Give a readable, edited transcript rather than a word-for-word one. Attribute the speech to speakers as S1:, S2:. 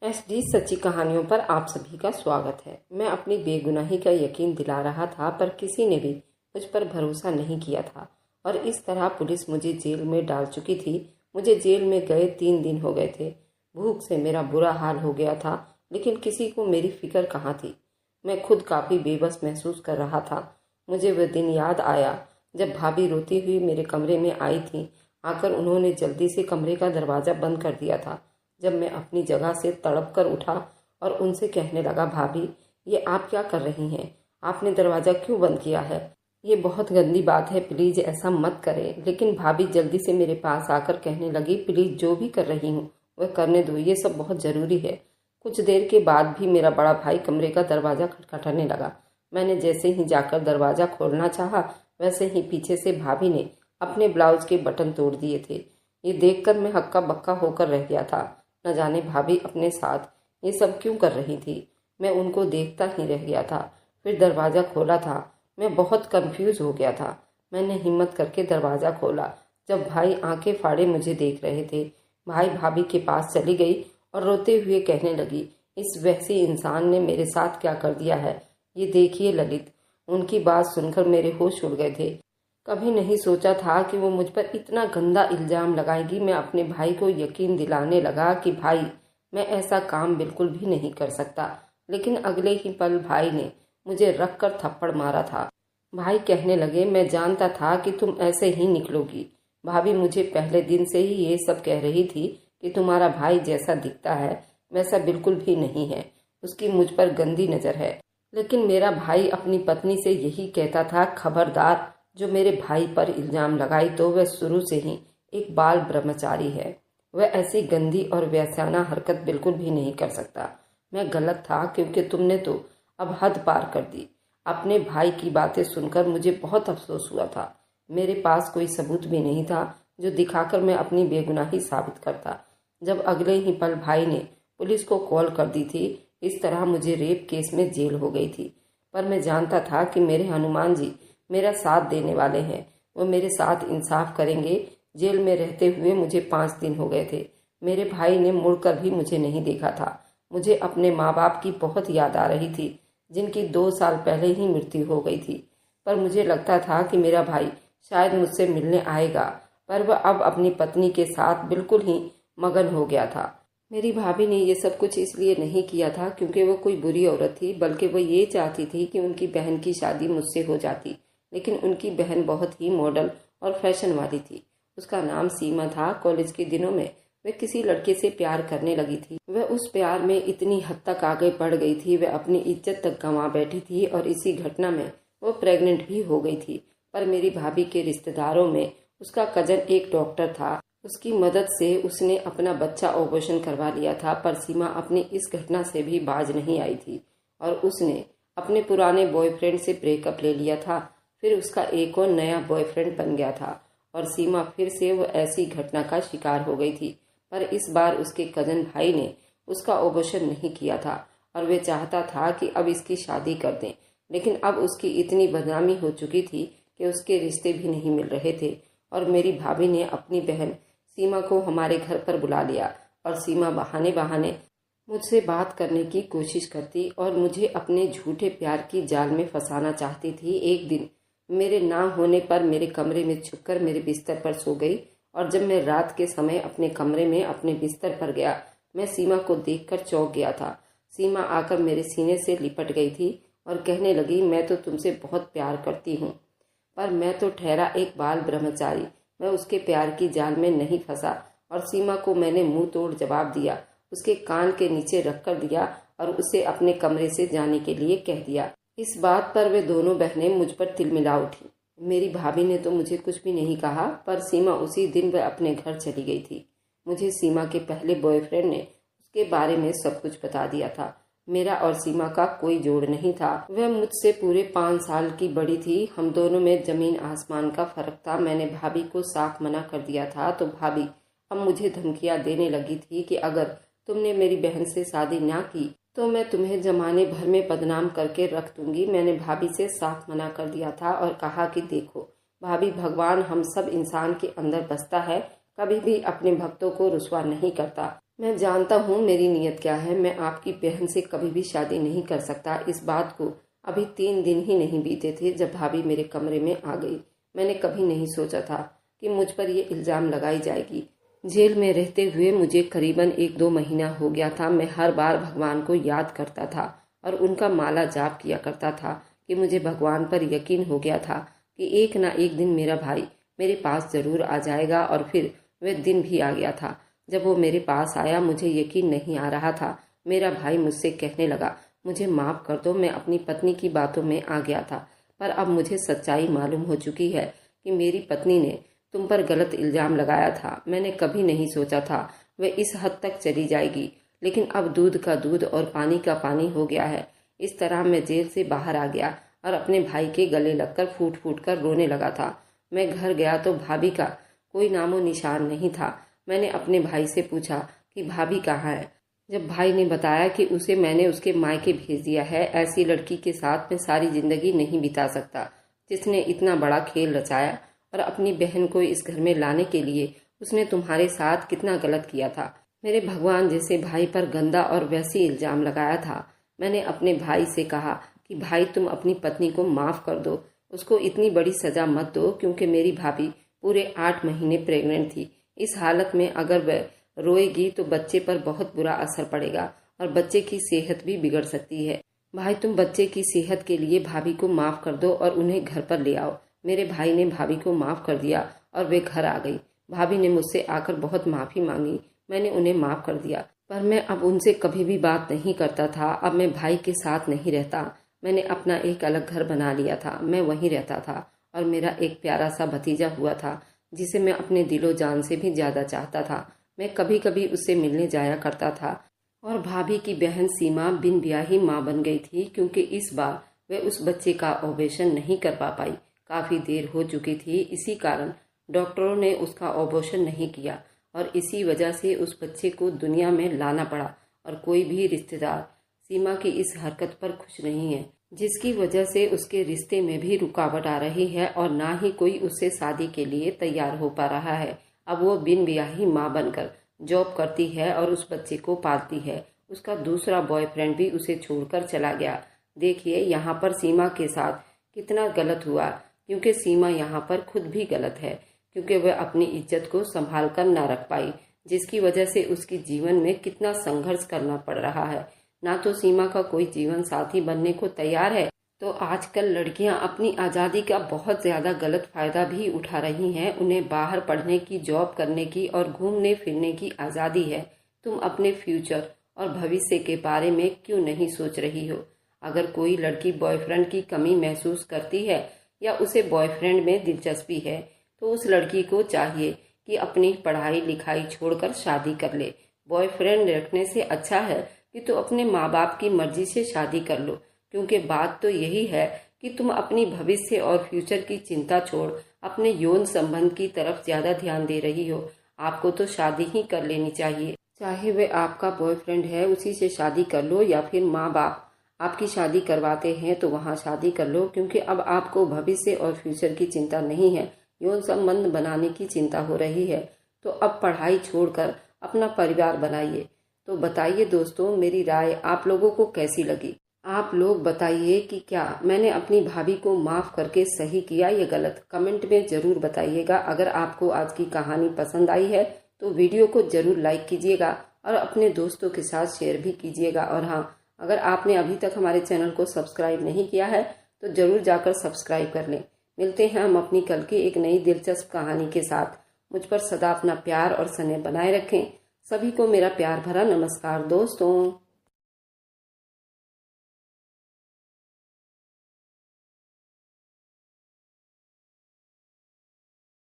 S1: SD सच्ची कहानियों पर आप सभी का स्वागत है। मैं अपनी बेगुनाही का यकीन दिला रहा था, पर किसी ने भी मुझ पर भरोसा नहीं किया था और इस तरह पुलिस मुझे जेल में डाल चुकी थी। मुझे जेल में गए 3 दिन हो गए थे। भूख से मेरा बुरा हाल हो गया था, लेकिन किसी को मेरी फिक्र कहाँ थी। मैं खुद काफ़ी बेबस महसूस कर रहा था। मुझे वह दिन याद आया जब भाभी रोती हुई मेरे कमरे में आई थी। आकर उन्होंने जल्दी से कमरे का दरवाज़ा बंद कर दिया था। जब मैं अपनी जगह से तड़प कर उठा और उनसे कहने लगा, भाभी ये आप क्या कर रही हैं? आपने दरवाज़ा क्यों बंद किया है? ये बहुत गंदी बात है, प्लीज़ ऐसा मत करें। लेकिन भाभी जल्दी से मेरे पास आकर कहने लगी, प्लीज़ जो भी कर रही हूँ वह करने दो, ये सब बहुत ज़रूरी है। कुछ देर के बाद भी मेरा बड़ा भाई कमरे का दरवाज़ा खटखटाने लगा। मैंने जैसे ही जाकर दरवाज़ा खोलना चाहा, वैसे ही पीछे से भाभी ने अपने ब्लाउज के बटन तोड़ दिए थे। ये देखकर मैं हक्का बक्का होकर रह गया था। न जाने भाभी अपने साथ ये सब क्यों कर रही थी। मैं उनको देखता ही रह गया था। फिर दरवाज़ा खोला था। मैं बहुत कंफ्यूज हो गया था। मैंने हिम्मत करके दरवाज़ा खोला। जब भाई आंखें फाड़े मुझे देख रहे थे, भाई भाभी के पास चली गई और रोते हुए कहने लगी, इस वैसे इंसान ने मेरे साथ क्या कर दिया है, ये देखिए ललित। उनकी बात सुनकर मेरे होश उड़ गए थे। कभी नहीं सोचा था कि वो मुझ पर इतना गंदा इल्ज़ाम लगाएगी। मैं अपने भाई को यकीन दिलाने लगा कि भाई मैं ऐसा काम बिल्कुल भी नहीं कर सकता, लेकिन अगले ही पल भाई ने मुझे रख कर थप्पड़ मारा था। भाई कहने लगे, मैं जानता था कि तुम ऐसे ही निकलोगी। भाभी मुझे पहले दिन से ही ये सब कह रही थी कि तुम्हारा भाई जैसा दिखता है वैसा बिल्कुल भी नहीं है, उसकी मुझ पर गंदी नज़र है। लेकिन मेरा भाई अपनी पत्नी से यही कहता था, खबरदार जो मेरे भाई पर इल्ज़ाम लगाई तो वह शुरू से ही एक बाल ब्रह्मचारी है। वह ऐसी गंदी और व्याख्याना हरकत बिल्कुल भी नहीं कर सकता। मैं गलत था, क्योंकि तुमने तो अब हद पार कर दी। अपने भाई की बातें सुनकर मुझे बहुत अफसोस हुआ था। मेरे पास कोई सबूत भी नहीं था जो दिखाकर मैं अपनी बेगुनाही साबित करता। जब अगले ही पल भाई ने पुलिस को कॉल कर दी थी। इस तरह मुझे रेप केस में जेल हो गई थी। पर मैं जानता था कि मेरे हनुमान जी मेरा साथ देने वाले हैं। वो मेरे साथ इंसाफ करेंगे। जेल में रहते हुए मुझे 5 दिन हो गए थे। मेरे भाई ने मुड़कर भी मुझे नहीं देखा था। मुझे अपने माँ बाप की बहुत याद आ रही थी, जिनकी 2 साल पहले ही मृत्यु हो गई थी। पर मुझे लगता था कि मेरा भाई शायद मुझसे मिलने आएगा, पर वह अब अपनी पत्नी के साथ बिल्कुल ही मगन हो गया था। मेरी भाभी ने ये सब कुछ इसलिए नहीं किया था क्योंकि वो कोई बुरी औरत थी, बल्कि वो ये चाहती थी कि उनकी बहन की शादी मुझसे हो जाती। लेकिन उनकी बहन बहुत ही मॉडल और फैशन वाली थी। उसका नाम सीमा था। कॉलेज के दिनों में वह किसी लड़के से प्यार करने लगी थी। वह उस प्यार में इतनी हद तक आगे बढ़ गई थी, वह अपनी इज्जत तक गंवा बैठी थी और इसी घटना में वो प्रेग्नेंट भी हो गई थी। पर मेरी भाभी के रिश्तेदारों में उसका कजन एक डॉक्टर था। उसकी मदद से उसने अपना बच्चा ऑपरेशन करवा लिया था। पर सीमा अपनी इस घटना से भी बाज नहीं आई थी और उसने अपने पुराने बॉयफ्रेंड से ब्रेकअप ले लिया था। फिर उसका एक और नया बॉयफ्रेंड बन गया था और सीमा फिर से वो ऐसी घटना का शिकार हो गई थी। पर इस बार उसके कजन भाई ने उसका ऑपरेशन नहीं किया था और वे चाहता था कि अब इसकी शादी कर दें। लेकिन अब उसकी इतनी बदनामी हो चुकी थी कि उसके रिश्ते भी नहीं मिल रहे थे और मेरी भाभी ने अपनी बहन सीमा को हमारे घर पर बुला लिया और सीमा बहाने बहाने मुझसे बात करने की कोशिश करती और मुझे अपने झूठे प्यार की जाल में फंसाना चाहती थी। एक दिन मेरे ना होने पर मेरे कमरे में छुपकर मेरे बिस्तर पर सो गई और जब मैं रात के समय अपने कमरे में अपने बिस्तर पर गया, मैं सीमा को देखकर चौंक गया था। सीमा आकर मेरे सीने से लिपट गई थी और कहने लगी, मैं तो तुमसे बहुत प्यार करती हूँ। पर मैं तो ठहरा एक बाल ब्रह्मचारी। मैं उसके प्यार की जाल में नहीं फंसा और सीमा को मैंने मुंह तोड़ जवाब दिया, उसके कान के नीचे रख कर दिया और उसे अपने कमरे से जाने के लिए कह दिया। इस बात पर वे दोनों बहनें मुझ पर तिलमिला उठी। मेरी भाभी ने तो मुझे कुछ भी नहीं कहा, पर सीमा उसी दिन वह अपने घर चली गई थी। मुझे सीमा के पहले बॉयफ्रेंड ने उसके बारे में सब कुछ बता दिया था। मेरा और सीमा का कोई जोड़ नहीं था। वह मुझसे पूरे 5 साल की बड़ी थी। हम दोनों में जमीन आसमान का फर्क था। मैंने भाभी को साफ मना कर दिया था तो भाभी अब मुझे धमकियां देने लगी थी कि अगर तुमने मेरी बहन से शादी ना की तो मैं तुम्हें जमाने भर में बदनाम करके रख दूंगी। मैंने भाभी से साफ मना कर दिया था और कहा कि देखो भाभी, भगवान हम सब इंसान के अंदर बसता है, कभी भी अपने भक्तों को रुसवा नहीं करता। मैं जानता हूँ मेरी नीयत क्या है। मैं आपकी बहन से कभी भी शादी नहीं कर सकता। इस बात को अभी 3 दिन ही नहीं बीते थे जब भाभी मेरे कमरे में आ गई। मैंने कभी नहीं सोचा था कि मुझ पर ये इल्ज़ाम लगाई जाएगी। जेल में रहते हुए मुझे करीबन 1-2 महीना हो गया था। मैं हर बार भगवान को याद करता था और उनका माला जाप किया करता था कि मुझे भगवान पर यकीन हो गया था कि एक ना एक दिन मेरा भाई मेरे पास ज़रूर आ जाएगा। और फिर वह दिन भी आ गया था। जब वो मेरे पास आया मुझे यकीन नहीं आ रहा था। मेरा भाई मुझसे कहने लगा, मुझे माफ़ कर दो, मैं अपनी पत्नी की बातों में आ गया था। पर अब मुझे सच्चाई मालूम हो चुकी है कि मेरी पत्नी ने तुम पर गलत इल्ज़ाम लगाया था। मैंने कभी नहीं सोचा था वह इस हद तक चली जाएगी, लेकिन अब दूध का दूध और पानी का पानी हो गया है। इस तरह मैं जेल से बाहर आ गया और अपने भाई के गले लगकर फूट फूट कर रोने लगा था। मैं घर गया तो भाभी का कोई नामो निशान नहीं था। मैंने अपने भाई से पूछा कि भाभी कहाँ है। जब भाई ने बताया कि उसे मैंने उसके मायके भेज दिया है। ऐसी लड़की के साथ मैं सारी जिंदगी नहीं बिता सकता जिसने इतना बड़ा खेल रचाया, और अपनी बहन को इस घर में लाने के लिए उसने तुम्हारे साथ कितना गलत किया था। मेरे भगवान जैसे भाई पर गंदा और वैसी इल्ज़ाम लगाया था। मैंने अपने भाई से कहा कि भाई तुम अपनी पत्नी को माफ़ कर दो, उसको इतनी बड़ी सज़ा मत दो, क्योंकि मेरी भाभी पूरे 8 महीने प्रेग्नेंट थी। इस हालत में अगर वह रोएगी तो बच्चे पर बहुत बुरा असर पड़ेगा और बच्चे की सेहत भी बिगड़ सकती है। भाई तुम बच्चे की सेहत के लिए भाभी को माफ़ कर दो और उन्हें घर पर ले आओ। मेरे भाई ने भाभी को माफ़ कर दिया और वे घर आ गई। भाभी ने मुझसे आकर बहुत माफ़ी मांगी। मैंने उन्हें माफ़ कर दिया, पर मैं अब उनसे कभी भी बात नहीं करता था। अब मैं भाई के साथ नहीं रहता। मैंने अपना एक अलग घर बना लिया था। मैं वहीं रहता था और मेरा एक प्यारा सा भतीजा हुआ था जिसे मैं अपने दिलो जान से भी ज़्यादा चाहता था। मैं कभी कभी उससे मिलने जाया करता था। और भाभी की बहन सीमा बिन ब्याही माँ बन गई थी, क्योंकि इस बार वह उस बच्चे का ऑपरेशन नहीं कर पाई। काफ़ी देर हो चुकी थी, इसी कारण डॉक्टरों ने उसका ऑपरेशन नहीं किया और इसी वजह से उस बच्चे को दुनिया में लाना पड़ा। और कोई भी रिश्तेदार सीमा की इस हरकत पर खुश नहीं है, जिसकी वजह से उसके रिश्ते में भी रुकावट आ रही है और ना ही कोई उससे शादी के लिए तैयार हो पा रहा है। अब वो बिन ब्याही माँ बनकर जॉब करती है और उस बच्चे को पालती है। उसका दूसरा बॉयफ्रेंड भी उसे छोड़कर चला गया। देखिए यहाँ पर सीमा के साथ कितना गलत हुआ, क्योंकि सीमा यहाँ पर खुद भी गलत है, क्योंकि वह अपनी इज्जत को संभाल कर ना रख पाई, जिसकी वजह से उसकी जीवन में कितना संघर्ष करना पड़ रहा है। ना तो सीमा का कोई जीवन साथी बनने को तैयार है, तो आजकल लड़कियां अपनी आज़ादी का बहुत ज़्यादा गलत फ़ायदा भी उठा रही हैं। उन्हें बाहर पढ़ने की, जॉब करने की और घूमने फिरने की आज़ादी है। तुम अपने फ्यूचर और भविष्य के बारे में क्यों नहीं सोच रही हो? अगर कोई लड़की बॉयफ्रेंड की कमी महसूस करती है या उसे बॉयफ्रेंड में दिलचस्पी है, तो उस लड़की को चाहिए कि अपनी पढ़ाई लिखाई छोड़कर शादी कर ले। बॉयफ्रेंड रखने से अच्छा है कि तो अपने माँ बाप की मर्जी से शादी कर लो, क्योंकि बात तो यही है कि तुम अपनी भविष्य और फ्यूचर की चिंता छोड़ अपने यौन संबंध की तरफ ज्यादा ध्यान दे रही हो। आपको तो शादी ही कर लेनी चाहिए। चाहे वह आपका बॉयफ्रेंड है, उसी से शादी कर लो, या फिर माँ बाप आपकी शादी करवाते हैं तो वहाँ शादी कर लो, क्योंकि अब आपको भविष्य और फ्यूचर की चिंता नहीं है, यौन संबंध बनाने की चिंता हो रही है। तो अब पढ़ाई छोड़कर अपना परिवार बनाइए। तो बताइए दोस्तों, मेरी राय आप लोगों को कैसी लगी? आप लोग बताइए कि क्या मैंने अपनी भाभी को माफ़ करके सही किया या गलत? कमेंट में ज़रूर बताइएगा। अगर आपको आज की कहानी पसंद आई है तो वीडियो को ज़रूर लाइक कीजिएगा और अपने दोस्तों के साथ शेयर भी कीजिएगा। और हाँ, अगर आपने अभी तक हमारे चैनल को सब्सक्राइब नहीं किया है तो ज़रूर जाकर सब्सक्राइब कर लें। मिलते हैं हम अपनी कल की एक नई दिलचस्प कहानी के साथ। मुझ पर सदा अपना प्यार और स्नेह बनाए रखें। सभी को मेरा प्यार भरा नमस्कार दोस्तों।